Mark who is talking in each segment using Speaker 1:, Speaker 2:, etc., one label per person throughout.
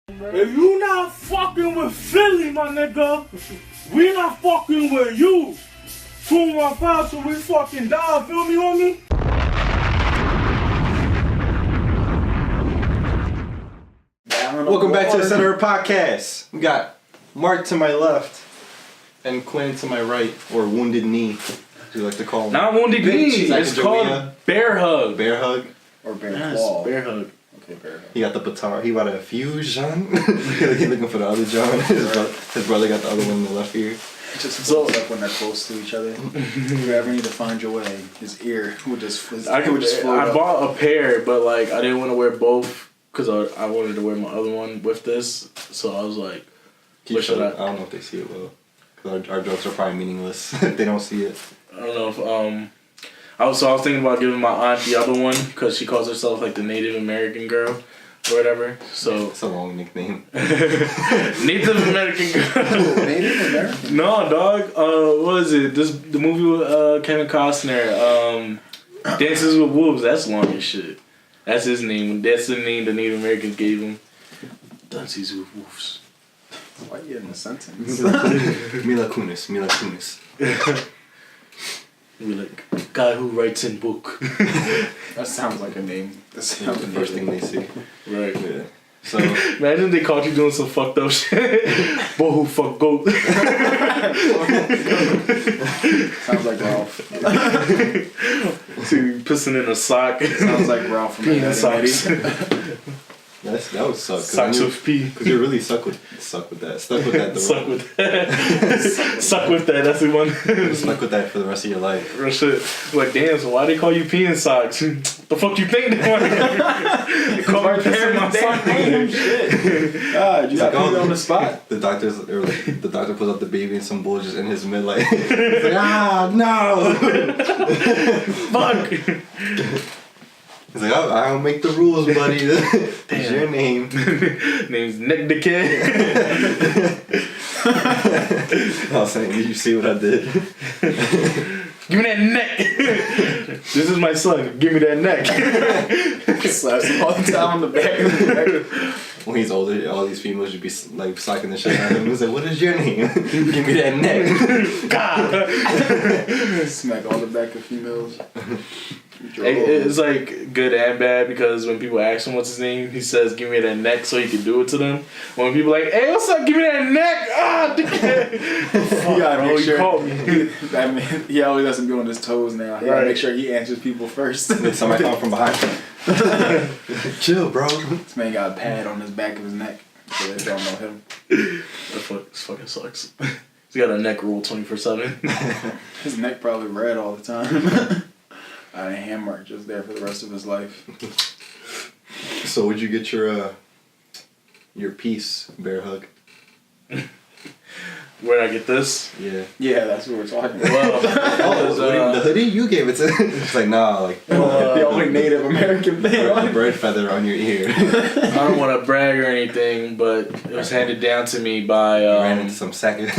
Speaker 1: If you not fucking with Philly, my nigga, we not fucking with you. 215 so we fucking die, feel me, homie?
Speaker 2: Welcome back to the Center of Podcast. We got Mark to my left and Quinn to my right, or Wounded Knee, as you like to call him.
Speaker 1: Not Wounded Knee, it's called Bear Hug.
Speaker 2: Bear Hug?
Speaker 3: Or Bear Claw.
Speaker 1: Bear Hug.
Speaker 3: Okay, Bear Hug.
Speaker 2: He got the batar. He got a fusion. He's looking for the other John. His brother got the other one in the left ear.
Speaker 3: It just floats up when they're close to each other. If you ever need to find your way, his ear would just float
Speaker 1: I
Speaker 3: up.
Speaker 1: bought a pair, but like I didn't want to wear both because I wanted to wear my other one with this. So I was like, what should I?
Speaker 2: I don't know if they see it well. Because our jokes are probably meaningless if they don't see it.
Speaker 1: I don't know if I was thinking about giving my aunt the other one because she calls herself like the Native American girl or whatever. So
Speaker 2: It's a long nickname.
Speaker 1: Native American girl.
Speaker 3: Native American?
Speaker 1: No, dog. What is it? The movie with Kevin Costner. Dances with Wolves. That's long as shit. That's his name. That's the name the Native Americans gave him. Dances with Wolves.
Speaker 3: Why are you in the sentence?
Speaker 2: Mila Kunis.
Speaker 1: We like guy who writes in book.
Speaker 3: That sounds like a name. That sounds
Speaker 2: The first thing they see.
Speaker 1: Right.
Speaker 2: Yeah. So
Speaker 1: Imagine they caught you doing some fucked up shit. Boy who fuck goat.
Speaker 3: Sounds like Ralph.
Speaker 1: See you pissing in a sock.
Speaker 3: Sounds like Ralph from
Speaker 1: Peeing in
Speaker 3: the
Speaker 1: socks.
Speaker 2: that would suck.
Speaker 1: Socks with pee.
Speaker 2: Because you're really stuck with that. Stuck with that.
Speaker 1: Suck with that. Suck with that. That's the one.
Speaker 2: Stuck with that for the rest of your life.
Speaker 1: Real shit. Like, damn, so why they call you peeing socks? The fuck you think they want? They call me pissing my sock.
Speaker 3: Shit. God, you got
Speaker 2: like,
Speaker 3: put on the spot.
Speaker 2: The doctor pulls out the baby and some bull just in his midlife. He's like, no.
Speaker 1: Fuck.
Speaker 2: He's like, I'll make the rules, buddy. That's your name.
Speaker 1: Name's Nick the Kid.
Speaker 2: I was saying, did you see what I did?
Speaker 1: Give me that neck. This is my son. Give me that neck.
Speaker 3: Slaps him all the time on the back of the neck.
Speaker 2: When he's older, all these females should be like slacking the shit out of him. He's like, what is your name? Give me that neck.
Speaker 1: God.
Speaker 3: Smack all the back of females.
Speaker 1: It's like good and bad because when people ask him what's his name, he says, give me that neck so he can do it to them. When people are like, hey, what's up? Give me that neck. Dickhead.
Speaker 3: You gotta make sure.
Speaker 1: You called me.
Speaker 3: That man, he always has to be on his toes now. He gotta make sure he answers people first.
Speaker 2: Then somebody come from behind him. Chill, bro.
Speaker 3: This man got a pad on his back of his neck. So they don't know him.
Speaker 1: This fucking sucks. He's got a neck rule 24/7.
Speaker 3: His neck probably red all the time. A hand mark just there for the rest of his life.
Speaker 2: So would you get your piece, Bear Hug?
Speaker 1: Where'd I get this?
Speaker 2: Yeah.
Speaker 3: Yeah, that's what we're talking about.
Speaker 1: Well,
Speaker 2: The hoodie you gave it to. It's like, nah, like
Speaker 3: The only Native American thing.
Speaker 2: the bird feather on your ear.
Speaker 1: I don't want to brag or anything, but it was handed down to me by
Speaker 2: We ran into some
Speaker 1: Tainos.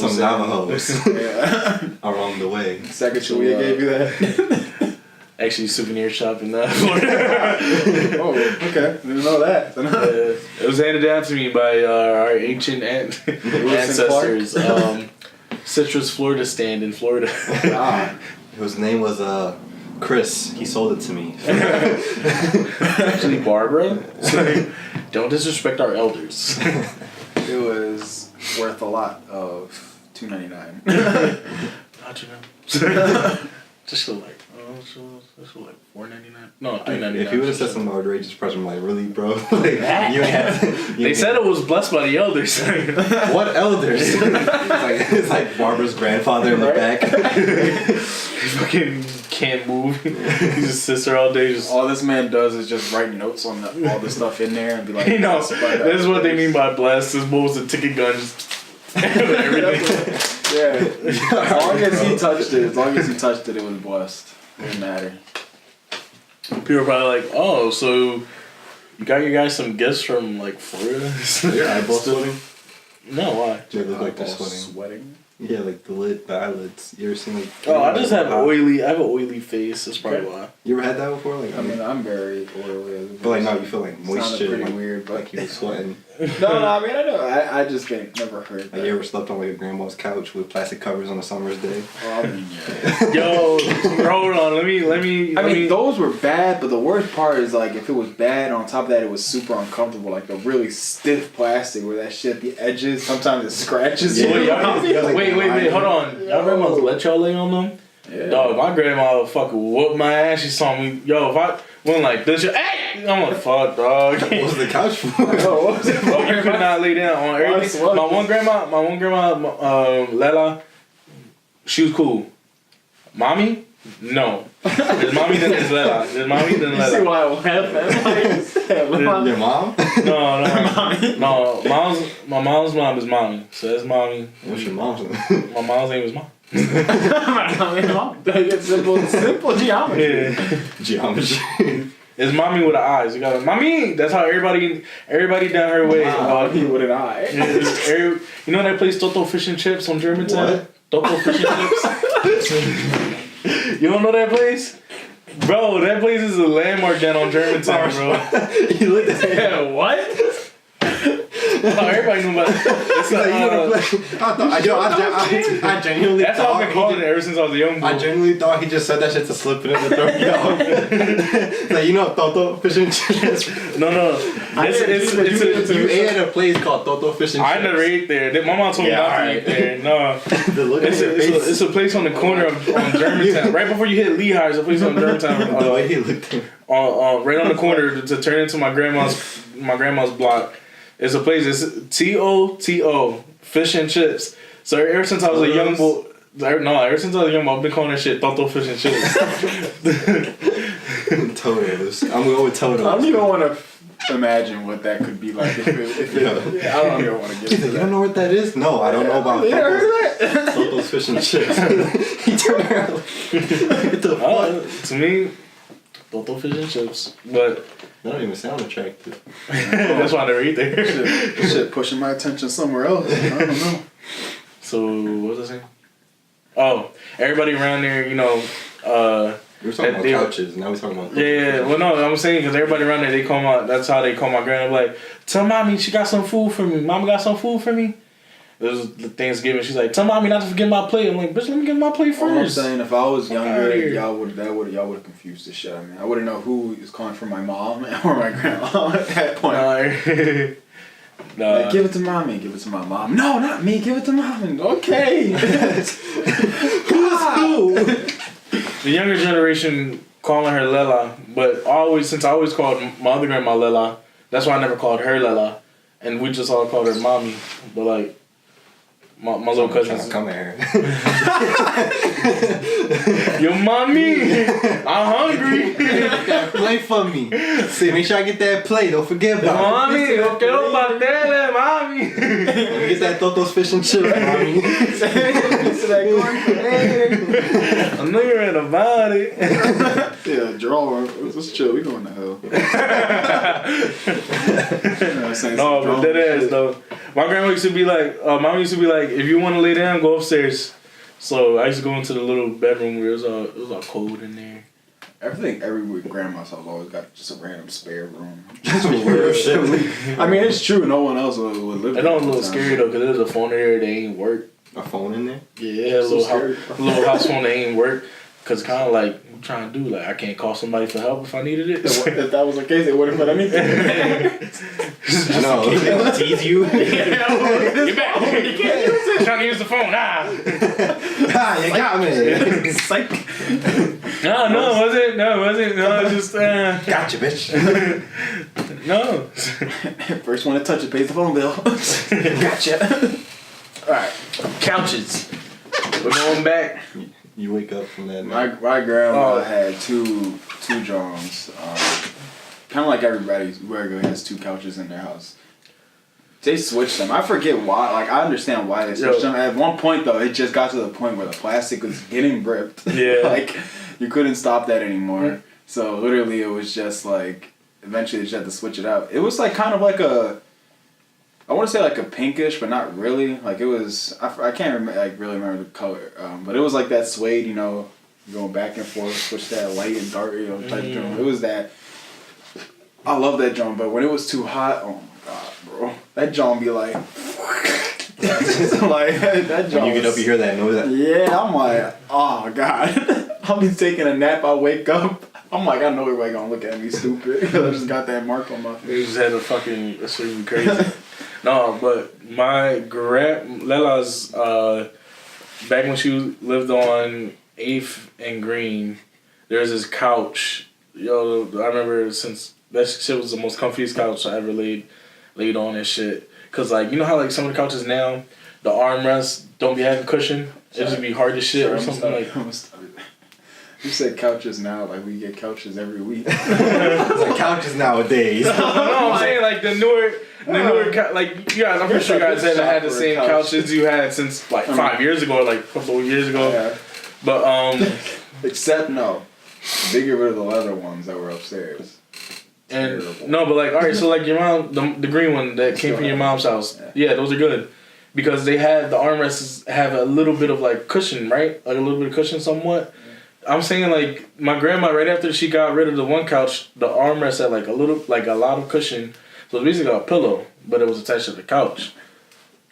Speaker 2: some Navajos
Speaker 3: Yeah.
Speaker 2: along the way.
Speaker 3: Sacagawea gave you that?
Speaker 1: Actually, souvenir shop in Florida.
Speaker 3: Oh, okay. Didn't know that.
Speaker 1: It was handed down to me by our ancient ancestors. Citrus Florida stand in Florida.
Speaker 3: Ah.
Speaker 2: His name was Chris. He sold it to me.
Speaker 1: Actually, Barbara. Don't disrespect our elders.
Speaker 3: It was worth a lot of $2.99.
Speaker 1: How'd you know? Just feel like $4.99. No, $3.99.
Speaker 2: If you would have said some outrageous price, I'm like, really, bro? Like, you ain't have to,
Speaker 1: They said it was blessed by the elders.
Speaker 2: what elders? it's like Barbara's grandfather in the back.
Speaker 1: He fucking can't move. He just sits there all day. Just
Speaker 3: All this man does is just write notes on all the stuff in there and be like,
Speaker 1: you know, this is what they mean by blessed. This was a ticket gun. Just everything.
Speaker 3: Yeah. As long as he touched it, it was blessed. It didn't matter.
Speaker 1: People are probably like, oh, so you got your guys some gifts from like Florida?
Speaker 2: Your eyeballs sweating?
Speaker 1: No, why?
Speaker 2: They look like they're
Speaker 3: sweating.
Speaker 2: Yeah, like the eyelids. You ever seen like?
Speaker 1: Oh, I have an oily face. That's probably why.
Speaker 2: You ever had that before? Like,
Speaker 3: I mean, I'm very oily.
Speaker 2: but like, no, you feel like moisture.
Speaker 3: Sounded pretty
Speaker 2: like,
Speaker 3: weird, but
Speaker 2: like you were sweating.
Speaker 3: no, I mean, I know. I just can't never heard that.
Speaker 2: Like, you ever slept on like a grandma's couch with plastic covers on a summer's day?
Speaker 3: Oh, I mean, yeah.
Speaker 1: Yo, hold on. Let me.
Speaker 3: I mean, those were bad, but the worst part is like if it was bad, on top of that, it was super uncomfortable. Like the really stiff plastic where that shit, the edges, sometimes it scratches
Speaker 2: Yeah.
Speaker 3: you.
Speaker 1: Wait, hold on. Y'all grandmas let y'all lay on them?
Speaker 3: Yeah.
Speaker 1: Dog, my grandma fucking whooped my ass. She saw me. Yo, if I went like this, hey, I'm like, fuck, dog.
Speaker 2: What was the couch for?
Speaker 3: Oh, what was it?
Speaker 1: Oh, you could not lay down on everything. My one grandma, Lela, she was cool. Mommy, no. There's mommy, then there's Lela. There's mommy, then
Speaker 3: You see
Speaker 1: Lela.
Speaker 3: why I laugh at
Speaker 2: Your mom?
Speaker 1: No. My mom's mom is mommy. So that's mommy.
Speaker 2: What's your mom's name?
Speaker 1: My mom's name is mom.
Speaker 3: It's simple geometry.
Speaker 1: Yeah.
Speaker 2: Geometry.
Speaker 1: It's mommy with an eye. You got mommy. That's how everybody down her way.
Speaker 3: Mommy with an eye.
Speaker 1: You know that place Toto Fish and Chips on Germantown?
Speaker 2: What?
Speaker 1: Toto Fish and Chips. You don't know that place? Bro, that place is a landmark down on Germantown, bro.
Speaker 2: You looked at
Speaker 1: Yeah, what? Oh, everybody knew about it. It's
Speaker 2: I genuinely
Speaker 1: that's how
Speaker 2: thought
Speaker 1: I've been calling it ever since I was a young boy.
Speaker 2: I genuinely thought he just said that shit to slip it in the throat. Like, you know Toto Fish and Chips?
Speaker 1: No.
Speaker 2: You ate at a place called Toto Fish and Chips.
Speaker 1: I never ate there. My mom told me not to eat there. No.
Speaker 2: The look on your face.
Speaker 1: It's a place on the corner on Germantown. Right before you hit Lehigh, there's a place on Germantown.
Speaker 2: The way he looked at me.
Speaker 1: Right on the corner to turn into my grandma's block. It's a place. It's TOTO Fish and Chips. So ever since I was a young boy, ever since I was a young boy, I've been calling that shit Toto Fish and Chips.
Speaker 2: Totos. I'm going with Totos.
Speaker 3: I don't even want to imagine what that could be like. If it I don't even want to get
Speaker 2: He's
Speaker 3: into
Speaker 2: like, you
Speaker 3: that.
Speaker 2: don't know what that is? No, I don't know about
Speaker 3: You never heard of that?
Speaker 2: Toto's Fish and Chips. He turned around like, what the fuck?
Speaker 1: To me, Toto Fish and Chips. But
Speaker 2: That don't even sound attractive.
Speaker 1: that's why I never eat there.
Speaker 3: Shit pushing my attention somewhere else. I don't know.
Speaker 1: So what was I saying? Oh, everybody around there,
Speaker 2: We were talking about couches. Now we're talking about.
Speaker 1: Yeah. Well, no, I'm saying because everybody around there, that's how they call my grandma. Like, tell mommy she got some food for me. Mama got some food for me. It was the Thanksgiving. She's like, tell mommy not to forget my plate. I'm like, bitch, let me get my plate first.
Speaker 3: All I'm saying, if I was younger,
Speaker 1: Outta here.
Speaker 3: y'all would have confused the shit out of me. I wouldn't know who is calling for my mom or my grandma at that point.
Speaker 1: Nah.
Speaker 3: Like, give it to mommy, give it to my mom. No, not me, give it to mom. Okay. Who's who?
Speaker 1: The younger generation calling her Lela, but since I always called my other grandma Lela, that's why I never called her Lela, and we just all called her mommy. But like, my little cousins.
Speaker 2: Come here.
Speaker 1: Yo, mommy, I'm hungry.
Speaker 2: Get that plate for me. See, make sure I get that plate. Don't forget about
Speaker 1: Mommy, no quiero pastel, mommy.
Speaker 2: it. Let me get that Toto's Fish and Chips, mommy.
Speaker 1: I know you read about it.
Speaker 3: Yeah, drawer. Let's chill. We going to hell.
Speaker 1: No, but that ass though. My grandma used to be like, mom used to be like, if you want to lay down, go upstairs. So I used to go into the little bedroom where it was all cold in there.
Speaker 3: Every week, grandma's house always got just a random spare room.
Speaker 2: That's some weird shit.
Speaker 3: I mean, it's true. No one else would live
Speaker 1: I
Speaker 3: there.
Speaker 1: know I'm a little scary though, because there's a phone in there that ain't work.
Speaker 2: A phone in there?
Speaker 1: Yeah, a
Speaker 3: So
Speaker 1: little house phone that ain't work. Because kind of like, I'm trying to do, like, I can't call somebody for help if I needed it.
Speaker 3: If that was the case, they wouldn't let anything.
Speaker 2: No.
Speaker 1: Tease you. Get back. You can't use it. Trying to use the phone. Nah.
Speaker 2: You got me.
Speaker 3: Psych.
Speaker 1: No, was it? No, it's just,
Speaker 2: Gotcha, bitch.
Speaker 1: no.
Speaker 3: First one to touch it pays the phone bill. Gotcha.
Speaker 1: Alright, couches. We're going back.
Speaker 2: You wake up from that.
Speaker 3: My grandma had two drawings. Kind of like everybody regularly has two couches in their house. They switched them. I forget why. Like, I understand why they switched them. At one point, though, it just got to the point where the plastic was getting ripped.
Speaker 1: Yeah.
Speaker 3: Like, you couldn't stop that anymore. Mm-hmm. So, literally, it was just, like, eventually they just had to switch it out. It was, like, kind of like I want to say, like, a pinkish, but not really. Like, it was... I can't really remember the color. But it was, like, that suede, going back and forth, switch that light and dark, type joint. It was that. I love that joint, but when it was too hot, oh my god, bro, that joint be like, like that joint.
Speaker 2: When you get up, you hear that noise.
Speaker 3: Yeah, I'm like, oh god. I'll be taking a nap. I wake up. I'm like, I know everybody gonna look at me stupid because I just got that mark on my face.
Speaker 1: You just had a fucking sleeping crazy. No, but my Lela's back when she lived on 8th and Green, there was this couch. Yo, I remember since that shit was the most comfiest couch I ever laid on and shit. Cause like you know how like some of the couches now, the armrests don't be having cushion. It just be hard as shit or something like.
Speaker 3: You said couches now, like we get couches every week.
Speaker 2: It's like couches nowadays.
Speaker 1: No, I'm saying like the newer like you guys. I'm pretty sure you guys had the same couches you had since like 5 years ago, or like a couple of years ago.
Speaker 3: Yeah.
Speaker 1: But
Speaker 3: except no, they get rid of the leather ones that were upstairs.
Speaker 1: And no, but like alright, so like your mom, the green one that came from your mom's house, yeah, those are good because they have the armrests have a little bit of like cushion, right? Like a little bit of cushion, somewhat. I'm saying like my grandma right after she got rid of the one couch, the armrest had like a lot of cushion. So it's basically a pillow, but it was attached to the couch.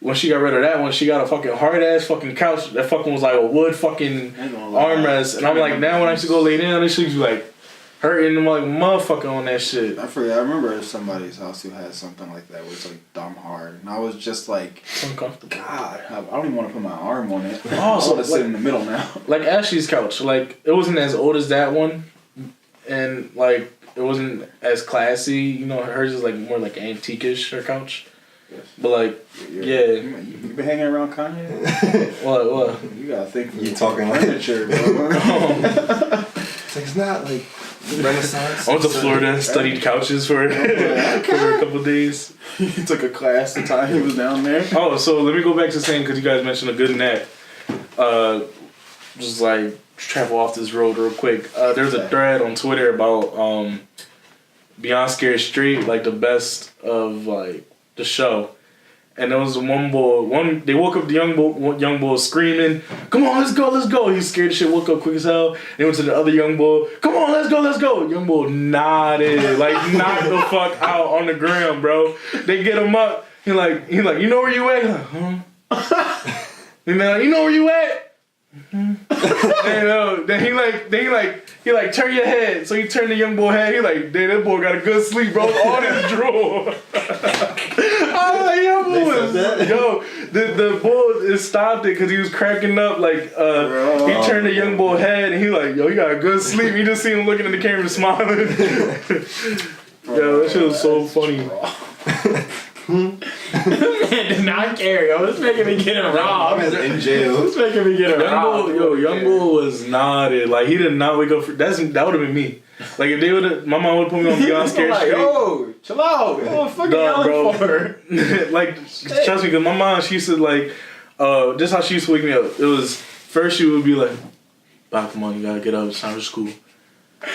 Speaker 1: When she got rid of that one, she got a fucking hard ass fucking couch that fucking was like a wood fucking armrest. And I'm like, now when I used to go lay down, this shit was like hurting them like motherfucker on that shit.
Speaker 3: I forget. I remember somebody's house who had something like that. It was like dumb hard, and I was just like,
Speaker 1: It's uncomfortable.
Speaker 3: God, I don't even want to put my arm on it.
Speaker 1: Oh, so
Speaker 3: I want to sit in the middle now.
Speaker 1: Like Ashley's couch, like it wasn't as old as that one, and like it wasn't as classy. You know, hers is like more like antique-ish, her couch.
Speaker 3: Yes.
Speaker 1: But like, yeah.
Speaker 3: You been hanging around Kanye?
Speaker 1: What?
Speaker 3: You gotta think.
Speaker 2: You talking like
Speaker 3: furniture, bro.
Speaker 2: It's like it's not like Renaissance.
Speaker 1: I went to Florida and studied couches for a couple days.
Speaker 3: He took a class the time he was down there.
Speaker 1: Oh, so let me go back to saying because you guys mentioned a good nap. Just like travel off this road real quick. There's a thread on Twitter about Beyond Scared Straight, like the best of like the show. And there was they woke up the young boy screaming, "Come on, let's go." He was scared as shit, woke up quick as hell. They went to the other young boy, "Come on, let's go." Young boy nodded, like knocked the fuck out on the ground, bro. They get him up. He like, you know where you at? He like, huh? You know where you at? Mm-hmm. Then he like turn your head. So he turned the young boy head. He like, damn, that boy got a good sleep, bro. All this drool. I was like, the boy stopped it because he was cracking up. Like, he turned the young boy head and he like, yo, he got a good sleep. You just see him looking in the camera smiling. Yo, that shit was so funny.
Speaker 3: Man did not care, yo. This making me get him robbed.
Speaker 2: I'm in jail.
Speaker 3: This making me get him robbed.
Speaker 1: Young boy was nodded. Like he did not wake up. That would have been me. Like if they would, my mom would put me on Beyond Scared
Speaker 3: like,
Speaker 1: Straight.
Speaker 3: yo, chill out. What the fuck are you yelling for?
Speaker 1: Like trust me, because my mom, she used to like, this how she used to wake me up. It was first she would be like, "Bye, come on, you gotta get up. It's time for school."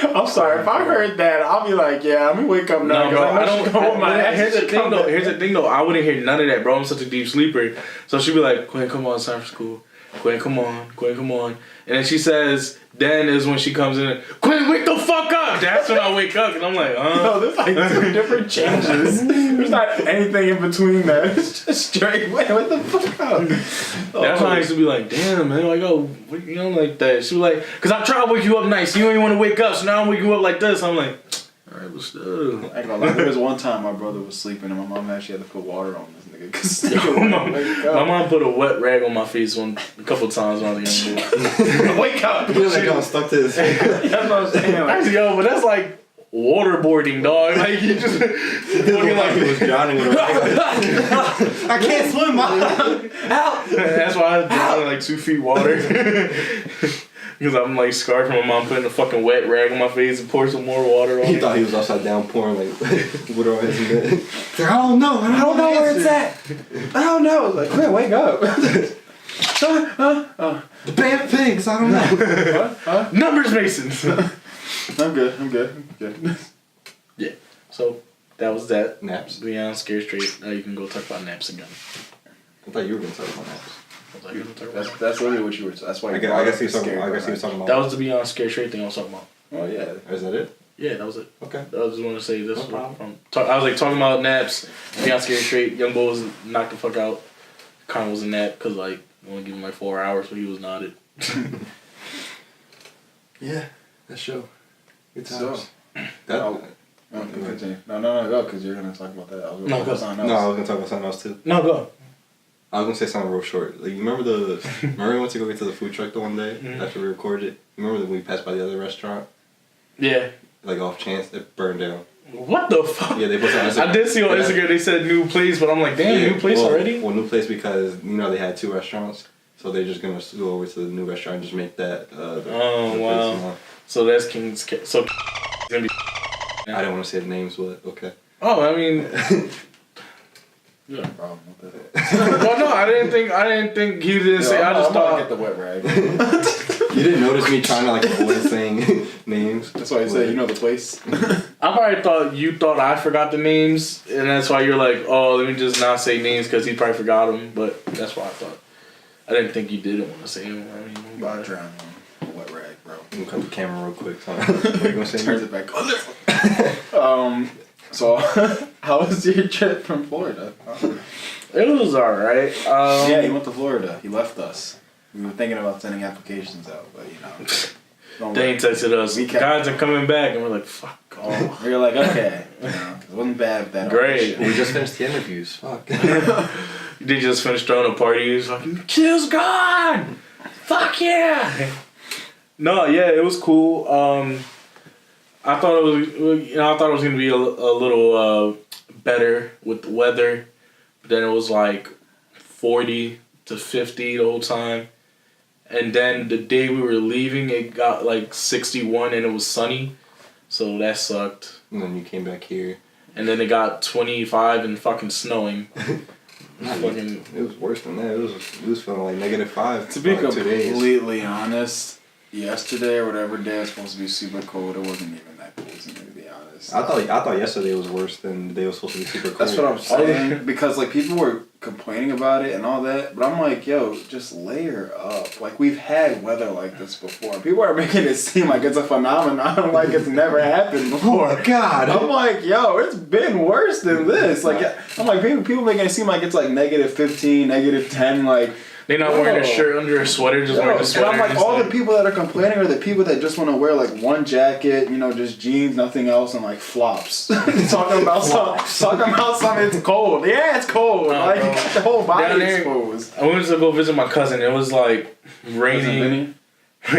Speaker 3: I'm sorry, if I heard that, I'll be like, yeah, I'm gonna wake up now.
Speaker 1: No, bro, here's the thing though. I wouldn't hear none of that, bro. I'm such a deep sleeper. So she'd be like, "Quinn, come on, it's time for school. Quinn, come on." And then she says, then is when she comes in, "Quinn, wake the fuck up." That's when I wake up, and I'm like,
Speaker 3: No, there's like 2 different changes. There's not anything in between that. It's just straight, wait, what the fuck up?
Speaker 1: That's why I used to be like, damn, man, like, oh, you know, like that. She was like, because I try to wake you up nice. You don't even want to wake up, so now I'm waking you up like this. I'm like, all right, what's up?
Speaker 3: I ain't gonna lie, there was one time my brother was sleeping and my mom actually had to put water on this nigga. Cause
Speaker 1: my mom put a wet rag on my face a couple times when I was young.
Speaker 3: Wake up!
Speaker 2: He was like, I'm stuck to his head.
Speaker 3: That's what I'm saying. Like,
Speaker 1: yo, but that's like waterboarding, dog. Like you just looking like
Speaker 2: he was drowning with a rag. I can't swim, Mom.
Speaker 3: help!
Speaker 1: That's why I was drowning like 2 feet water. Because I'm like scarred from my mom putting a fucking wet rag on my face and pour some more water on it.
Speaker 2: He thought he was upside down pouring like water on his head. I don't know
Speaker 3: where it's at. I don't know. Like, Quinn, wake up.
Speaker 2: The bad things, I don't know.
Speaker 3: What?
Speaker 1: Numbers Masons.
Speaker 3: I'm good.
Speaker 1: Yeah. So that was that.
Speaker 2: Naps.
Speaker 1: Beyond Scared Straight. Now you can go talk about naps again.
Speaker 2: I thought you were going to talk about naps.
Speaker 1: Was I gonna talk about?
Speaker 3: That's literally what you were. That's why.
Speaker 2: I guess he was talking about.
Speaker 1: That was the Beyond Scary Straight thing I was talking about.
Speaker 3: Oh yeah.
Speaker 2: Is that it?
Speaker 1: Yeah, that was it.
Speaker 2: Okay.
Speaker 1: I just want to say this.
Speaker 2: No problem.
Speaker 1: I was like talking about naps. Beyond Scary Straight. Young Bo was knocked the fuck out. Kind of was a nap because like I only give him like 4 hours, so he was nodded.
Speaker 2: Yeah, that show. Good
Speaker 3: So,
Speaker 2: times. That.
Speaker 3: No, continue. No, go, because you're gonna talk about that. I was gonna
Speaker 1: No, go.
Speaker 3: something
Speaker 2: No, I
Speaker 3: else.
Speaker 2: was gonna talk about something else too.
Speaker 1: No, go.
Speaker 2: I was gonna say something real short. Like, you remember remember we went to go get to the food truck the one day after we recorded? You remember when we passed by the other restaurant?
Speaker 1: Yeah.
Speaker 2: Like, off chance, it burned down.
Speaker 1: What the fuck?
Speaker 2: Yeah, they put some Instagram.
Speaker 1: I did see on Instagram they said new place, but I'm like, damn, new place already?
Speaker 2: Well, new place because, you know, they had 2 restaurants. So they're just gonna go over to the new restaurant and just make that.
Speaker 1: Oh,
Speaker 2: the
Speaker 1: wow.
Speaker 2: place, you know.
Speaker 1: So that's King's. So gonna be.
Speaker 2: I didn't want to say the names, but okay.
Speaker 1: Oh, I mean.
Speaker 3: You got a problem with that?
Speaker 1: Well, no, I didn't think he didn't say. I just
Speaker 3: I'm gonna
Speaker 1: thought.
Speaker 3: get the wet rag.
Speaker 2: You didn't notice me trying to, like, avoid saying names?
Speaker 3: That's why I said you know the place.
Speaker 1: I probably thought you thought I forgot the names, and that's why you're like, oh, let me just not say names because he probably forgot them. But that's why I thought. I didn't think you didn't want to say them. I mean,
Speaker 3: I'm about to drown on a wet rag, bro.
Speaker 2: I'm gonna cut the camera real quick. So what are you gonna say?
Speaker 3: Turns it back on. So how was your trip from Florida?
Speaker 1: it was alright.
Speaker 3: Yeah, he went to Florida. He left us. We were thinking about sending applications out, but you know. Don't
Speaker 1: They
Speaker 3: worry.
Speaker 1: ain't texted us.
Speaker 3: We kept-
Speaker 1: Guys are coming back, and we're like, fuck off.
Speaker 3: We were like, okay, you know, 'cause it wasn't bad with that.
Speaker 1: Great.
Speaker 2: We just finished the interviews. Fuck.
Speaker 1: They just finished throwing a party. He was fucking, Kill's gone! Fuck yeah! No, yeah, it was cool. I thought it was gonna be a little better with the weather, but then it was like 40 to 50 the whole time, and then the day we were leaving, it got like 61 and it was sunny, so that sucked.
Speaker 2: And then you came back here.
Speaker 1: And then it got 25 and fucking snowing. Fucking.
Speaker 2: It was worse than that. It was feeling like -5.
Speaker 3: To be
Speaker 2: for like 2 days.
Speaker 3: completely honest, yesterday or whatever day was supposed to be super cold, it wasn't even that cold to me, to be honest.
Speaker 2: I thought yesterday was worse than the day was supposed to be super cold.
Speaker 3: That's what I'm saying. Because like people were complaining about it and all that, but I'm like, yo, just layer up. Like we've had weather like this before. People are making it seem like it's a phenomenon, like it's never happened before.
Speaker 2: Oh my God.
Speaker 3: I'm like, yo, it's been worse than this. Like I'm like, people making it seem like it's like -15, -10, like.
Speaker 1: They not wearing a shirt under a sweater, just wearing a
Speaker 3: And
Speaker 1: sweater.
Speaker 3: I'm like,
Speaker 1: and
Speaker 3: all
Speaker 1: it's
Speaker 3: the people that are complaining are the people that just want to wear like one jacket, you know, just jeans, nothing else, and like flops. talking about something. It's cold. Yeah, it's cold.
Speaker 1: No,
Speaker 3: like
Speaker 1: bro.
Speaker 3: the whole body
Speaker 1: Down there-
Speaker 3: exposed.
Speaker 1: I went to go visit my cousin. It was like raining.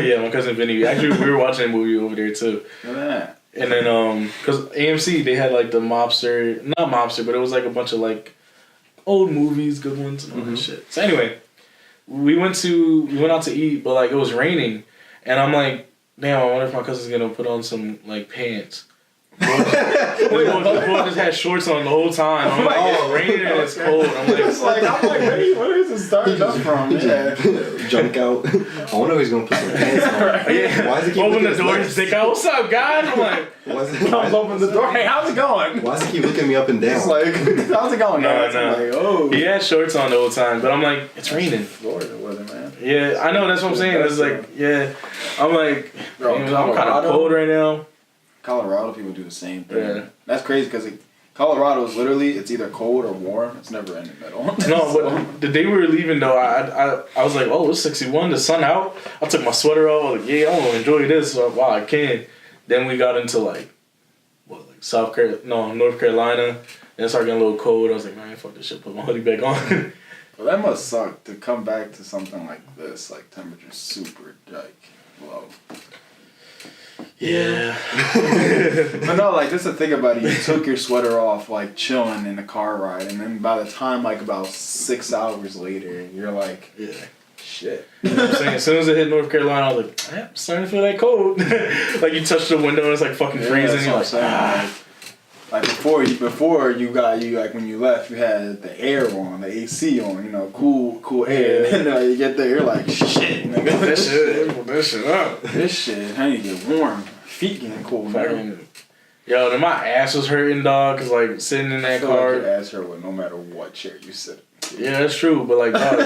Speaker 1: Yeah, my cousin Vinny. Actually, we were watching a movie over there too.
Speaker 3: Look at that.
Speaker 1: And then, cause AMC they had like the not mobster, but it was like a bunch of like old movies, good ones, and all that shit. So anyway, we went out to eat, but like it was raining, and I'm like, damn, I wonder if my cousin's gonna put on some like pants. The boy just had shorts on the whole time. I'm like, it's raining and it's cold. I'm like,
Speaker 3: Where is this starting up from? Yeah.
Speaker 2: Junk out. I wonder if he's gonna put some pants on.
Speaker 1: yeah.
Speaker 2: Why does he keep
Speaker 1: Open
Speaker 2: looking
Speaker 1: the
Speaker 2: at
Speaker 1: door,
Speaker 2: his
Speaker 1: just think, what's up, guys? I'm like,
Speaker 3: Comes open the door. Hey, how's it going?
Speaker 2: Why does he keep looking me up and down?
Speaker 3: It's like, how's it going, guys?
Speaker 1: No.
Speaker 3: I'm like, oh.
Speaker 1: he had shorts on the whole time, but I'm like, it's raining.
Speaker 3: Florida weather, man.
Speaker 1: Yeah, I know, that's what I'm saying. It's like, yeah. I'm like,
Speaker 3: Bro,
Speaker 1: damn, I'm kind of
Speaker 3: Colorado?
Speaker 1: cold right now.
Speaker 3: Colorado people do the same thing.
Speaker 1: Yeah.
Speaker 3: That's crazy because Colorado is literally, it's either cold or warm. It's never in the middle.
Speaker 1: No, but the day we were leaving though, I was like, oh, it's 61, the sun out. I took my sweater off. I was like, yeah, I'm gonna enjoy this while I can. Then we got into like North Carolina. And it started getting a little cold. I was like, man, fuck this shit. Put my hoodie back on.
Speaker 3: Well, that must suck to come back to something like this, like temperature super like low.
Speaker 1: Yeah.
Speaker 3: But no, like just to think about it, you took your sweater off, like chilling in the car ride, and then by the time like about 6 hours later, you're like,
Speaker 1: Yeah.
Speaker 3: shit.
Speaker 1: You know what I'm saying? As soon as I hit North Carolina, I was like, I'm starting to feel that cold. Like you touch the window and it's like fucking freezing.
Speaker 3: That's
Speaker 1: You're
Speaker 3: what
Speaker 1: like,
Speaker 3: I'm saying. Like before you like when you left, you had the air on, the AC on, you know, cool air.
Speaker 1: Yeah.
Speaker 3: And then you get there, you're like, shit, nigga,
Speaker 1: this shit up.
Speaker 3: this shit, I need to get warm. Feet getting cold. Now.
Speaker 1: Fucking, yo, then my ass was hurting, dog, cause like sitting in
Speaker 3: I
Speaker 1: that
Speaker 3: feel like
Speaker 1: car.
Speaker 3: your ass hurt with no matter what chair you sit.
Speaker 1: Yeah, that's true. But like, dog,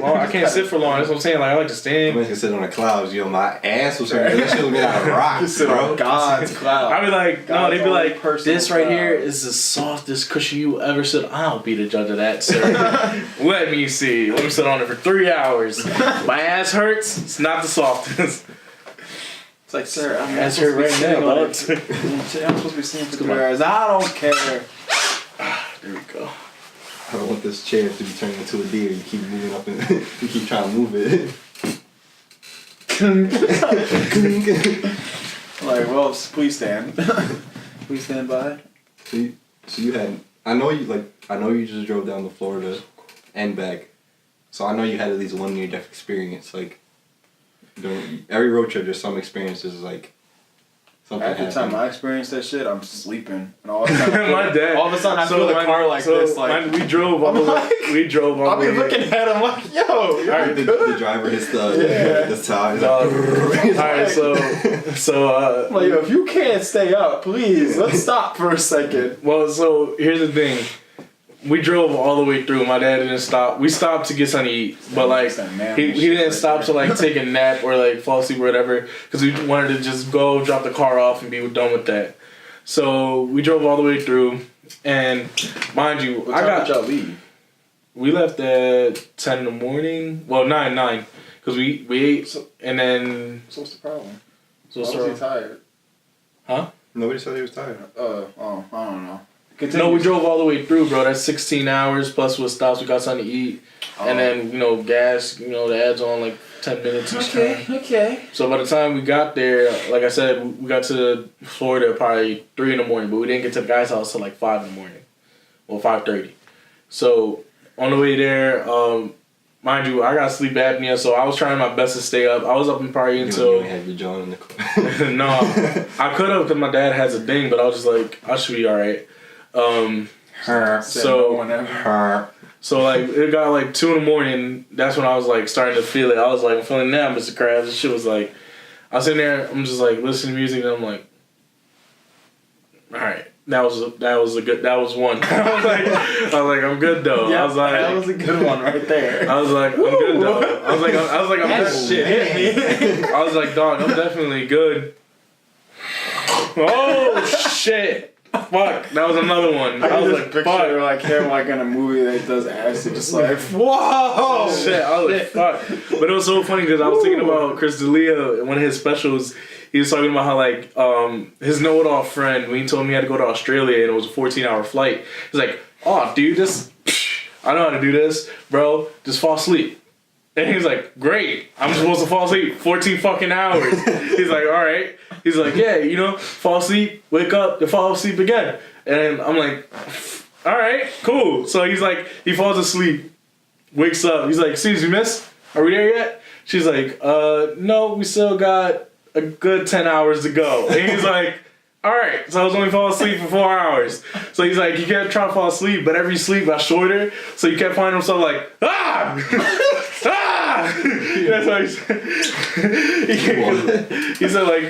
Speaker 1: long, I can't sit for long. That's what I'm saying. Like, I like to stand.
Speaker 2: I can sit on the clouds. Yo, my ass was hurting. This shit was made out of rocks,
Speaker 3: Sit
Speaker 2: bro.
Speaker 3: on God's cloud.
Speaker 1: I'd be like, no, they'd be like, this right
Speaker 3: cloud.
Speaker 1: here is the softest cushion you ever sit. I'll be the judge of that, sir. Let me see. Let me sit on it for 3 hours. My ass hurts. It's not the softest.
Speaker 3: It's like, sir, I'm
Speaker 1: Ass hurt right now, dog.
Speaker 3: I'm supposed to be sitting for 3 hours. I don't care.
Speaker 1: There we go.
Speaker 2: I don't want this chair to be turned into a deer. You keep moving up and you keep trying to move it.
Speaker 3: Like, well, please stand. Please stand by.
Speaker 2: So you had, I know you just drove down to Florida and back. So I know you had at least one near-death experience. Like, during every road trip, there's some experiences like something
Speaker 3: At the
Speaker 2: happened.
Speaker 3: time I experienced that shit, I'm sleeping. And all of a sudden,
Speaker 1: My dad.
Speaker 3: all of a sudden I feel the car like this. Like,
Speaker 1: we drove all the way. We drove all
Speaker 3: I'll
Speaker 1: the
Speaker 3: be
Speaker 1: way.
Speaker 3: looking at him like, yo, you're
Speaker 2: Alright, the driver hits the tire.
Speaker 1: Alright, so
Speaker 3: I'm like, yo, if you can't stay up, please, let's stop for a second.
Speaker 1: well, so here's the thing. We drove all the way through. My dad didn't stop. We stopped to get something to eat, but like he didn't stop to like take a nap or like fall asleep or whatever because we wanted to just go drop the car off and be done with that. So we drove all the way through, and mind you,
Speaker 3: What time did y'all leave?
Speaker 1: we left at 10 in the morning. Well, 9 because we ate and then
Speaker 3: So what's the problem?
Speaker 1: so
Speaker 3: Why was he tired?
Speaker 1: huh?
Speaker 2: Nobody said he was tired.
Speaker 3: I don't know.
Speaker 1: No, we drove all the way through, bro. That's 16 hours plus with stops. We got something to eat, and then gas. The adds on like 10 minutes each time.
Speaker 3: Okay.
Speaker 1: So by the time we got there, like I said, we got to Florida probably 3 in the morning, but we didn't get to the guy's house till like 5 in the morning, well 5:30. So on the way there, mind you, I got sleep apnea, so I was trying my best to stay up. I was up probably until.
Speaker 2: You had your John in the car.
Speaker 1: No, I could have because my dad has a thing, but I was just like, I should be all right. So like it got like 2 in the morning. That's when I was like starting to feel it. I was like, I'm feeling that, Mr. Krabs. This shit was like, I was sitting there. I'm just like listening to music, and I'm like, all right, that was one. I was like, I'm good though.
Speaker 3: Yeah,
Speaker 1: I was like,
Speaker 3: that was a good one right there.
Speaker 1: I was like, I'm good though. I was like, I'm
Speaker 3: That
Speaker 1: good.
Speaker 3: shit hit me.
Speaker 1: I was like, dog, I'm definitely good. Oh shit. Fuck, that was another one. I was like, fuck.
Speaker 3: Like him like in a movie that does acid, just like, whoa!
Speaker 1: Shit, I was like, fuck. But it was so funny because I was thinking about Chris D'Elia in one of his specials. He was talking about how like his know-it-all friend, when he told him he had to go to Australia and it was a 14-hour flight, he's like, oh dude, I know how to do this, bro. Just fall asleep. And he's like, great, I'm supposed to fall asleep 14 fucking hours. He's like, all right. He's like, yeah, fall asleep, wake up, then fall asleep again. And I'm like, all right, cool. So he's like, he falls asleep, wakes up. He's like, excuse me, miss, are we there yet? She's like, no, we still got a good 10 hours to go. And he's like, all right. So I was only falling asleep for 4 hours. So he's like, you kept trying to fall asleep, but every sleep got shorter. So he kept finding himself like, ah! That's what he said. He said like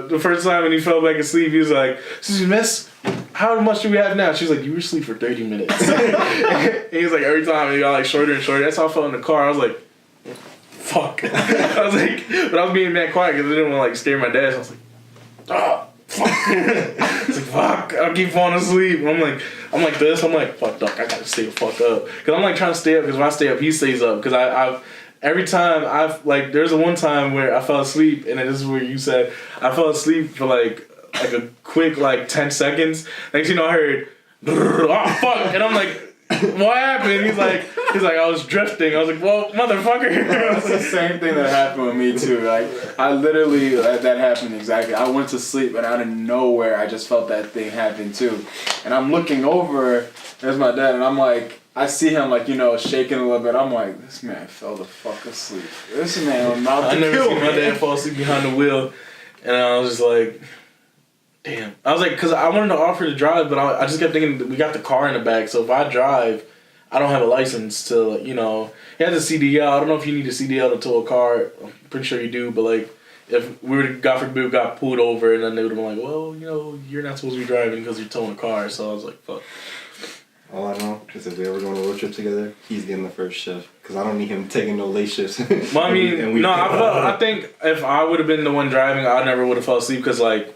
Speaker 1: the first time when he fell back asleep, he was like, excuse me, miss, how much do we have now? She was like, you were asleep for 30 minutes. And he was like, every time it got like shorter and shorter. That's how I felt in the car. I was like, fuck. I was like, but I was being mad quiet because I didn't want to like scare my dad. So I was like, oh, fuck. I was like, fuck. I'll keep falling asleep. And I'm like this. I'm like, fuck, dog. I gotta stay the fuck up. Because I'm like trying to stay up because when I stay up, he stays up. Because I've every time there's a one time where I fell asleep, and this is where you said I fell asleep for like a quick like 10 seconds. Next thing you know, I heard, oh fuck, and I'm like, what happened? He's like, I was drifting. I was like, well, motherfucker.
Speaker 3: That's the same thing that happened with me too. Like I literally that happened exactly. I went to sleep and out of nowhere I just felt that thing happen too. And I'm looking over, there's my dad, and I'm like, I see him like shaking a little bit. I'm like, this man fell the fuck asleep. This man was about to
Speaker 1: I never
Speaker 3: kill
Speaker 1: seen
Speaker 3: me.
Speaker 1: my dad fall asleep behind the wheel, and I was just like, damn. I was like, because I wanted to offer to drive, but I just kept thinking we got the car in the back, so if I drive, I don't have a license to, he has a CDL. I don't know if you need a CDL to tow a car. I'm pretty sure you do, but like, if we were, God forbid, got pulled over, and then they would have been like, well, you're not supposed to be driving because you're towing a car, so I was like, fuck.
Speaker 2: All I know is if we ever go on a road trip together, he's getting the first shift. Because I don't need him taking no late shifts.
Speaker 1: Well, I mean, I think if I would have been the one driving, I never would have fell asleep. Because, like,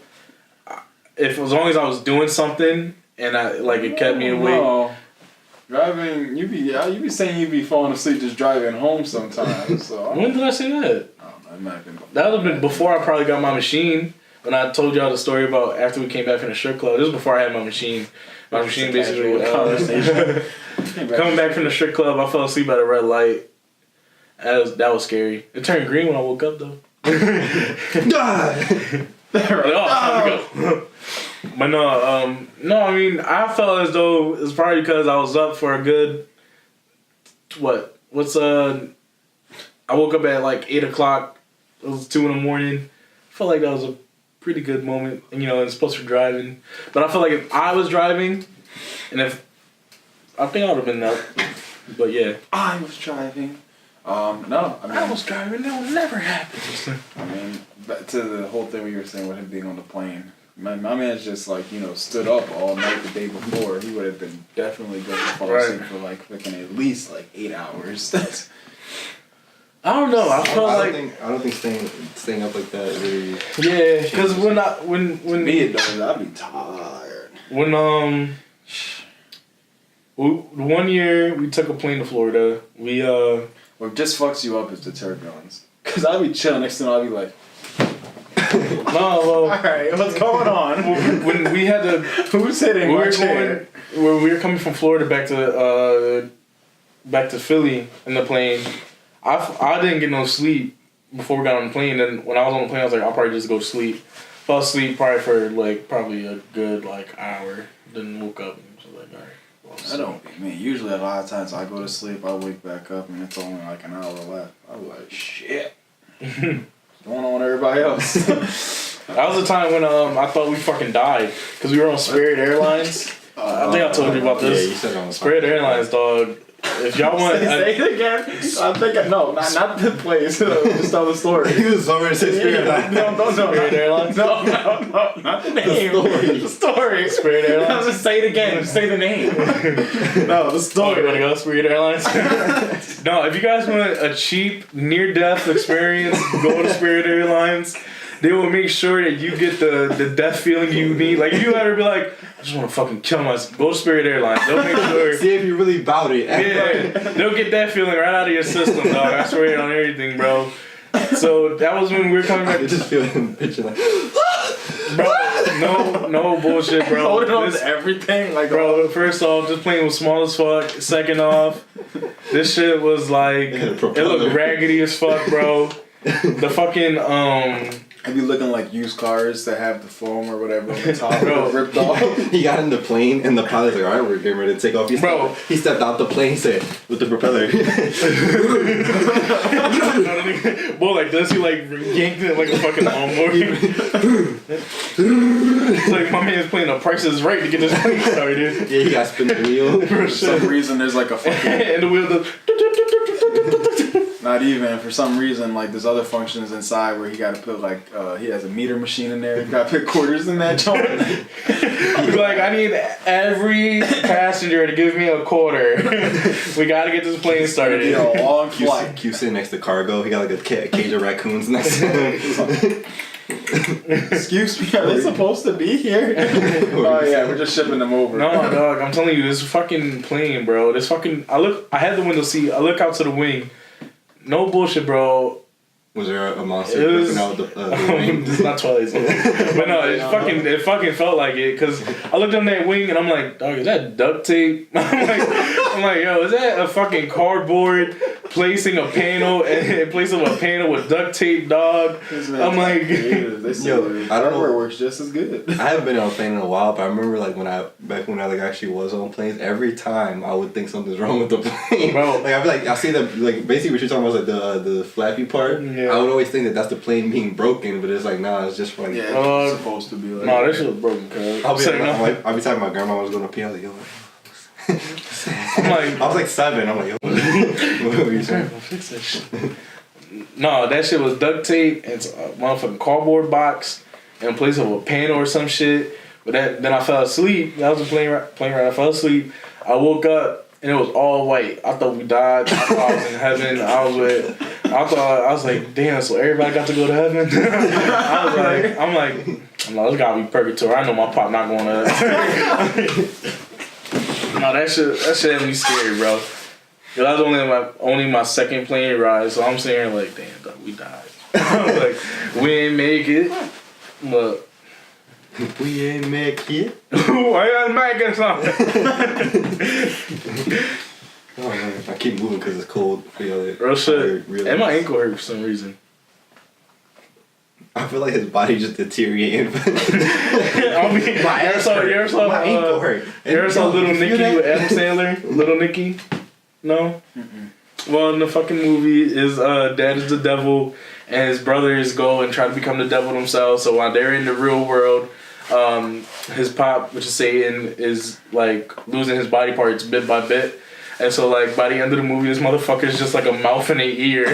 Speaker 1: if as long as I was doing something and it kept me awake.
Speaker 3: No. Driving, you be saying you be falling asleep just driving home sometimes. So
Speaker 1: When did I say that?
Speaker 3: I don't know. It might have been.
Speaker 1: That would have been before I probably got my machine. When I told y'all the story about after we came back from the strip club. This was before I had my machine. My machine basically
Speaker 3: conversation.
Speaker 1: coming back from the strip club, I fell asleep at a red light. That was scary. It turned green when I woke up though. But no, I mean, I felt as though it's probably because I was up for a good, I woke up at like 8 o'clock, it was 2 in the morning. I felt like that was a pretty good moment, and it's supposed to be driving. But I feel like if I was driving, I think I would have been up. But yeah.
Speaker 3: I was driving. No, I mean,
Speaker 1: I was driving, that would never happen.
Speaker 3: I mean, back to the whole thing we were saying with him being on the plane. My man's just like, stood up all night the day before. He would have been definitely going to fall asleep for like fucking at least like 8 hours.
Speaker 1: I don't know. I felt
Speaker 2: I don't think staying up like that really.
Speaker 1: Yeah, because when
Speaker 3: me it does, I'd be tired.
Speaker 1: When one year we took a plane to Florida. We
Speaker 3: What just fucks you up is the turbulence. Cause I'd be chilling next to him, I'd be like,
Speaker 1: all
Speaker 3: right, what's going on?
Speaker 1: When we had to,
Speaker 3: who's hitting my chair?
Speaker 1: When we were coming from Florida back to Philly in the plane. I didn't get no sleep before we got on the plane. And when I was on the plane, I was like, I'll probably just go to sleep. Fell asleep probably for probably a good hour. Then woke up and was like, all right. Well,
Speaker 3: that don't be me. Usually a lot of times I go to sleep, I wake back up and it's only like an hour left. I'm like, shit. What's going on with everybody else?
Speaker 1: That was the time when I thought we fucking died because we were on Spirit Airlines. I think I told you about this.
Speaker 2: Yeah, you said on
Speaker 1: Spirit Airlines, dog. If y'all want,
Speaker 3: say it again. I'm thinking no, not the place. Just tell the story.
Speaker 2: He was over to say Spirit Airlines.
Speaker 3: No,
Speaker 1: Spirit Airlines.
Speaker 3: No, not the name. The story.
Speaker 1: Spirit Airlines.
Speaker 3: Just say it again. Just say the name. No, the story.
Speaker 1: You want to go Spirit Airlines? No, if you guys want a cheap near-death experience, go to Spirit Airlines. They will make sure that you get the death feeling you need. Like, if you ever be like, I just want to fucking kill myself, go to Spirit Airlines. They'll make sure.
Speaker 2: See if you really bout it.
Speaker 1: Yeah, they'll get that feeling right out of your system, dog. I swear it on everything, bro. So that was when we were coming back.
Speaker 2: I just feel him pitching like,
Speaker 1: bro, no bullshit, bro.
Speaker 3: Holding on to everything, like,
Speaker 1: bro. First off, this plane was small as fuck. Second off, this shit was like, it looked raggedy as fuck, bro. The fucking
Speaker 3: I'd be looking like used cars that have the foam or whatever on the top, bro, ripped off.
Speaker 2: he got in the plane and the pilot's like, alright, we're getting ready to take off. He stepped out the plane, said, with the propeller.
Speaker 1: Boy, like this, he yanked it like a fucking lawnmower. It's like my man's playing the Price is Right to get this plane started.
Speaker 2: Yeah, he got spin the wheel.
Speaker 3: For some reason, there's like a fucking...
Speaker 1: and the wheel does...
Speaker 3: Not even. For some reason, like, there's other functions inside where he got to put, he has a meter machine in there. He got to put quarters in that joint.
Speaker 1: He's like, I need every passenger to give me a quarter. We got to get this plane started.
Speaker 3: It'll be a long flight.
Speaker 2: Q sitting next to cargo. He got like a cage of raccoons next to him.
Speaker 3: Excuse me, are they supposed to be here? Oh yeah, we're just shipping them over.
Speaker 1: No, dog, I'm telling you, this fucking plane, bro. I had the window seat. I look out to the wing. No bullshit, bro.
Speaker 2: Was there a monster ripping out the wing?
Speaker 1: It's not Twilight Zone. But no, it fucking felt like it. Because I looked on that wing and I'm like, dog, is that duct tape? I'm like, yo, is that a fucking cardboard placing a panel in place of a panel with duct tape, dog? I'm like,
Speaker 3: yo, I don't know where it works just as good.
Speaker 2: I haven't been on a plane in a while, but I remember back when I actually was on planes, every time I would think something's wrong with the plane.
Speaker 1: Bro.
Speaker 2: Like, I'd be like, I see basically what you're talking about is like the flappy part.
Speaker 1: Yeah.
Speaker 2: I would always think that that's the plane being broken, but it's like, nah, it's just like...
Speaker 3: Yeah, it's supposed to be like...
Speaker 1: Nah, this shit was broken, cuz.
Speaker 2: I'll be talking my grandma was going to pee, I was like, yo... I was like 7, I'm like, yo, what were you saying?
Speaker 1: Fix that shit. No, that shit was duct tape and a motherfucking cardboard box in place of a panel or some shit But then I fell asleep. That was a plane ride. I fell asleep. I woke up and it was all white. I thought we died. I thought I was in heaven. I was like, damn. So everybody got to go to heaven. I'm like, no, this gotta be purgatory. I know my pop not going to. No, that shit had me scared, bro. Cause that was only my second plane ride, so I'm sitting here like, damn, dog, we died. I was like, we ain't make it. Look.
Speaker 2: We ain't make it.
Speaker 1: Why you making something?
Speaker 2: Oh man, I keep moving because it's cold.
Speaker 1: Real shit. And my ankle hurt for some reason.
Speaker 2: I feel like his body just deteriorating.
Speaker 1: I mean, you ever saw Little Nicky with Adam Sandler? Little Nicky? No? Mm-mm. Well, in the fucking movie, his dad is the devil, and his brothers go and try to become the devil themselves. So while they're in the real world, his pop, which is Satan, is like losing his body parts bit by bit. And so, like, by the end of the movie, this motherfucker's just like a mouth and an ear.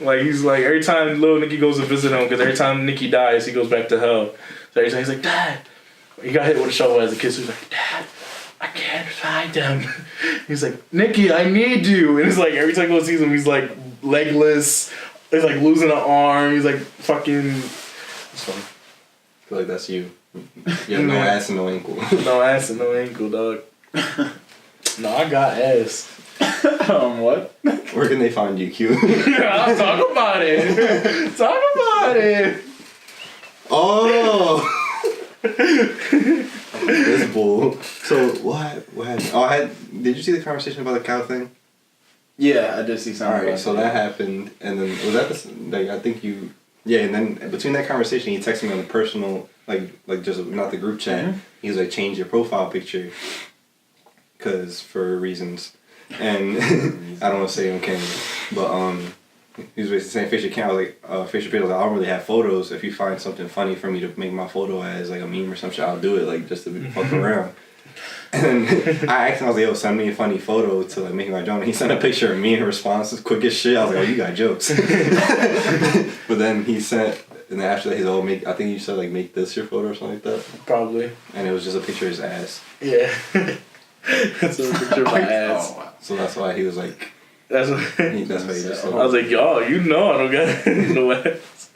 Speaker 1: Like, he's like, every time Little Nicky goes to visit him, because every time Nicky dies, he goes back to hell. So every time he's like, Dad. He got hit with a shovel as a kid, so he's like, Dad, I can't find him. He's like, Nicky, I need you. And it's like, every time he goes sees him, he's like legless. He's like losing an arm. He's like fucking. It's funny.
Speaker 2: I feel like that's you. You have no ass and no ankle.
Speaker 1: No ass and no ankle, dog. No, I got ass.
Speaker 3: What?
Speaker 2: Where can they find you, Q?
Speaker 1: I'll talk about it. Talk about it.
Speaker 2: Oh! This bull. So, what happened? Oh, did you see the conversation about the cow thing?
Speaker 3: Yeah, I did see something.
Speaker 2: Alright, so that happened, and then, was that like, I think you, yeah, and then between that conversation, he texted me on the personal, like just, not the group chat,
Speaker 3: Mm-hmm.
Speaker 2: he was like, change your profile picture, because, for reasons, and, I don't want to say on camera, but, he was basically saying facial cam. I was like, facial picture. I was like, I don't really have photos. If you find something funny for me to make my photo as like a meme or some shit, I'll do it. Like just to fuck around. And then I asked him, I was like, yo, send me a funny photo to like make my joke. And he sent a picture of me in response, as quick as shit. I was like, oh, you got jokes. But then he sent, and then after that, he's like, I think you said like make this your photo or something like that.
Speaker 1: Probably.
Speaker 2: And it was just a picture of his ass.
Speaker 1: Yeah. That's a picture of my ass.
Speaker 3: Oh, wow.
Speaker 2: So that's why he was like.
Speaker 1: That's what
Speaker 2: That's why he just.
Speaker 1: I was like, yo, you know I don't got no ass.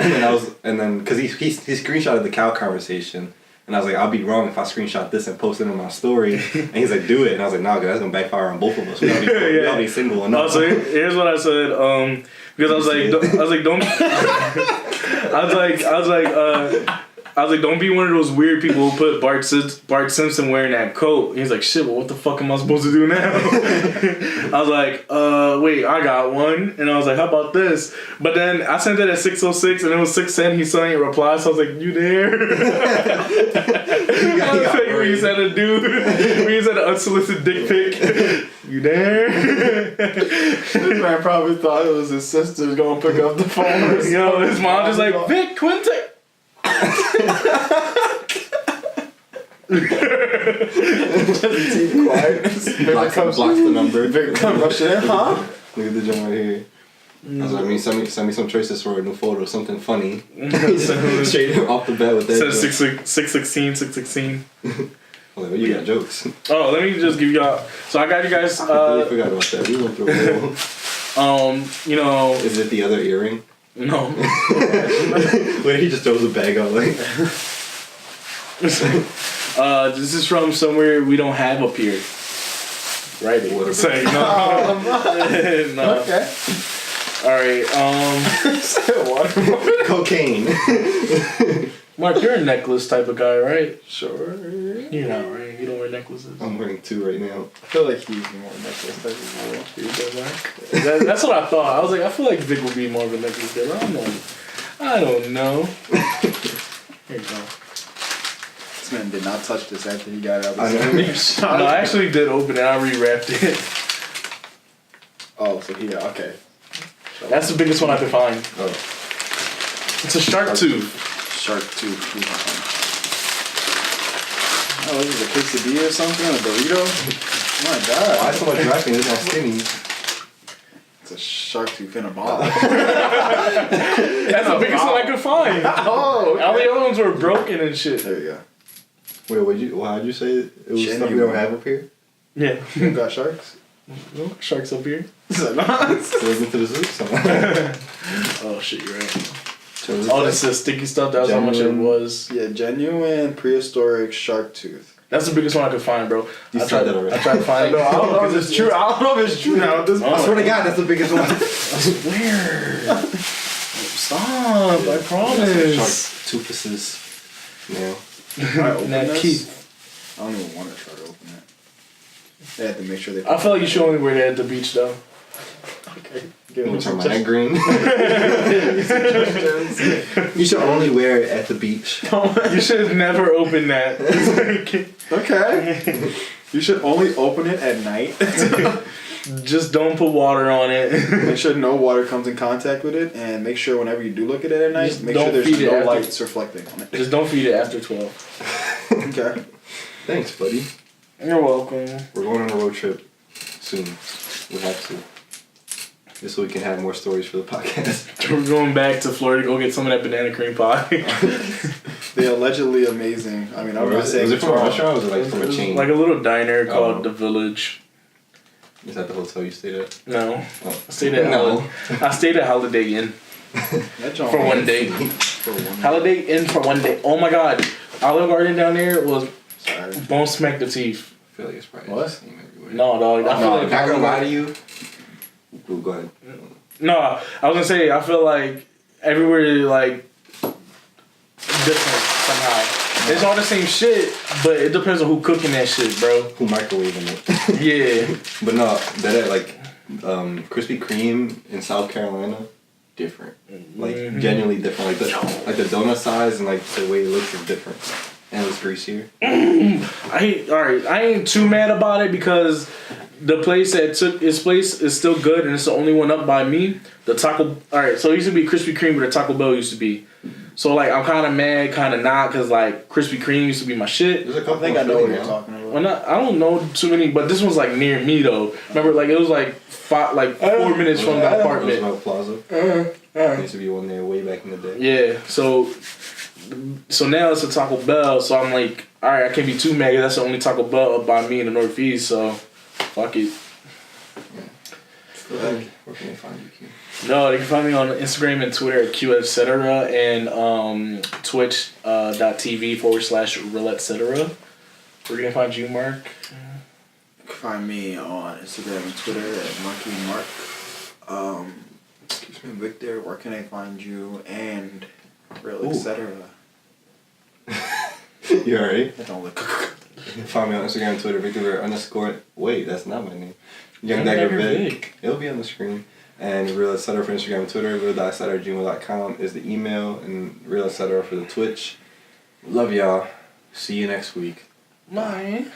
Speaker 2: And then because he screenshotted the cow conversation, and I was like, I'll be wrong if I screenshot this and post it on my story. And he's like, do it, and I was like, nah, cause that's gonna backfire on both of us. We gotta be single enough.
Speaker 1: Also, here's what I said. Because I was like, don't be one of those weird people who put Bart Simpson wearing that coat. He's like, shit, well, what the fuck am I supposed to do now? I was like, wait, I got one. And I was like, how about this? But then I sent it at 6:06 and it was 6:10. He still ain't reply. So I was like, you there? When you sent a dude, when you sent an unsolicited dick pic, you there?
Speaker 3: This man probably thought it was his sister going to pick up the phone.
Speaker 1: Yo, his mom just like, Vic, Quinte.
Speaker 2: Blocks the number.
Speaker 3: Rush in, huh?
Speaker 2: Look at the joint right here. I was like, send me some choices for a new photo, something funny. Straight off the bat with that.
Speaker 1: Says 616.
Speaker 2: I was like, well, you got jokes.
Speaker 1: Oh, let me just give y'all. So I got you guys.
Speaker 2: I completely forgot about that. We went through a whole.
Speaker 1: You know.
Speaker 2: Is it the other earring?
Speaker 1: No.
Speaker 2: Wait, he just throws a bag out like.
Speaker 1: This is from somewhere we don't have up here. Right.
Speaker 2: Whatever.
Speaker 1: Say, no. No.
Speaker 3: Okay.
Speaker 1: All right.
Speaker 3: What?
Speaker 2: Cocaine.
Speaker 1: Mark, you're a necklace type of guy, right?
Speaker 3: Sure.
Speaker 1: You're not, right? You don't wear necklaces.
Speaker 2: I'm wearing 2 right now.
Speaker 3: I feel like he's more necklace type of
Speaker 1: You know, Mark? That's what I thought. I was like, I feel like Vic would be more of a necklace guy. I don't know. Here you go.
Speaker 3: This man did not touch this after he got it out.
Speaker 2: I know.
Speaker 1: No, I actually did open it. I rewrapped it.
Speaker 3: Oh, so he okay.
Speaker 1: That's the biggest one I could find.
Speaker 2: Oh.
Speaker 1: It's a shark tooth.
Speaker 3: Shark tooth. Oh, this is a quesadilla or something? A burrito? Oh my god.
Speaker 2: Why so much rapping? It's all skinny.
Speaker 3: It's a shark tooth in a bottle.
Speaker 1: That's the biggest one I could find.
Speaker 3: Oh,
Speaker 1: All the other ones were broken and shit.
Speaker 3: there you go.
Speaker 2: Wait, how'd you say it was stuff we don't have up here?
Speaker 1: Yeah.
Speaker 3: You got sharks?
Speaker 1: No sharks up here.
Speaker 2: So we went to the zoo somewhere.
Speaker 1: Oh shit, you're right.
Speaker 2: So was it
Speaker 1: All
Speaker 2: like-
Speaker 1: this sticky stuff. That was how much it
Speaker 2: Genuine-
Speaker 1: was.
Speaker 3: Yeah, genuine prehistoric shark tooth.
Speaker 1: That's the biggest one I could find, bro.
Speaker 2: You
Speaker 1: I
Speaker 2: tried
Speaker 1: tried
Speaker 2: that already.
Speaker 1: I tried to find.
Speaker 3: I don't know if it's true. I don't know if it's true now. At this
Speaker 1: Oh.
Speaker 3: point.
Speaker 2: I swear to God, that's the biggest one.
Speaker 1: Where? Stop! I
Speaker 2: Shark
Speaker 1: promise.
Speaker 2: toofuses. Now.
Speaker 3: I open
Speaker 1: That
Speaker 3: this?
Speaker 1: Keith.
Speaker 3: I don't even want to try to open it. They had to make sure they.
Speaker 1: I feel like you should only wear that at the beach, though.
Speaker 3: Okay.
Speaker 2: You want to turn my neck green? You should only wear it at the beach.
Speaker 1: You should have never opened that.
Speaker 3: Okay. You should only open it at night.
Speaker 1: Just don't put water on it.
Speaker 3: Make sure no water comes in contact with it, and make sure whenever you do look at it at night,
Speaker 1: Just
Speaker 3: make sure
Speaker 1: don't
Speaker 3: there's
Speaker 1: feed it
Speaker 3: no
Speaker 1: after-
Speaker 3: lights reflecting on it.
Speaker 1: Just don't feed it after 12.
Speaker 3: Okay.
Speaker 2: Thanks, buddy.
Speaker 1: You're welcome.
Speaker 2: We're going on a road trip soon. We have to. Just so we can have more stories for the podcast.
Speaker 1: We're going back to Florida to go get some of that banana cream pie.
Speaker 3: They're allegedly amazing. I mean, I'm not
Speaker 2: Was
Speaker 3: saying
Speaker 2: it from a
Speaker 3: it's wrong.
Speaker 2: restaurant or was it like from a chain?
Speaker 1: Like a little diner called
Speaker 2: Oh.
Speaker 1: The Village.
Speaker 2: Is that the hotel you stayed at?
Speaker 1: No.
Speaker 2: Oh.
Speaker 1: I stayed at I stayed at Holiday Inn
Speaker 3: That joint
Speaker 1: for one day.
Speaker 3: For one
Speaker 1: Holiday Inn for one day. Oh my god. Olive Garden down there was
Speaker 3: Sorry.
Speaker 1: bone smack the teeth.
Speaker 2: I feel like it's probably
Speaker 3: What?
Speaker 2: the same everywhere.
Speaker 1: No, dog. I feel
Speaker 2: No,
Speaker 1: like
Speaker 2: not gonna lie to you. Ooh, go ahead.
Speaker 1: No, I was gonna say I feel like everywhere like different somehow. It's all the same shit, but it depends on who cooking that shit, bro.
Speaker 2: Who microwaving it?
Speaker 1: Yeah.
Speaker 2: But no, that like Krispy Kreme in South Carolina, different. Like genuinely different. Like the donut size and like the way it looks is different. And it's greasier.
Speaker 1: I ain't too mad about it because the place that took its place is still good and it's the only one up by me. The Taco, alright, so it used to be Krispy Kreme, but the Taco Bell used to be. So like I'm kind of mad, kind of not, cause like Krispy Kreme used to be my shit.
Speaker 2: There's a
Speaker 3: I
Speaker 2: couple
Speaker 3: think I
Speaker 2: of
Speaker 3: know what
Speaker 2: Philly
Speaker 3: you're
Speaker 2: now.
Speaker 3: talking about.
Speaker 1: Well, not, I don't know too many, but this one's like near me though. Remember, like it was like 4 minutes from the apartment.
Speaker 2: Roosevelt Plaza. There used to be one there way back in the day.
Speaker 1: Yeah, so now it's a Taco Bell, so I'm like, alright, I can't be too mad. That's the only Taco Bell up by me in the Northeast, so fuck it.
Speaker 2: Where can they find you, Q?
Speaker 1: No, they can find me on Instagram and Twitter at QEtcetera and twitch.tv/real etc. Where can I find you, Mark?
Speaker 3: You can find me on Instagram and Twitter at Monkey Mark. Excuse me, Victor. Where can I find you and Real
Speaker 2: Ooh.
Speaker 3: etc.
Speaker 2: You alright?
Speaker 3: I don't look.
Speaker 2: Find me on Instagram and Twitter, Victor_. Wait, that's not my name. Young
Speaker 1: Young
Speaker 2: Dagger
Speaker 1: Dagger
Speaker 2: Vic.
Speaker 1: Vic.
Speaker 2: It'll be on the screen. And Real Etc. for Instagram and Twitter. Real.etc@gmail.com is the email. And Real Etc. for the Twitch. Love y'all. See you next week.
Speaker 1: Bye.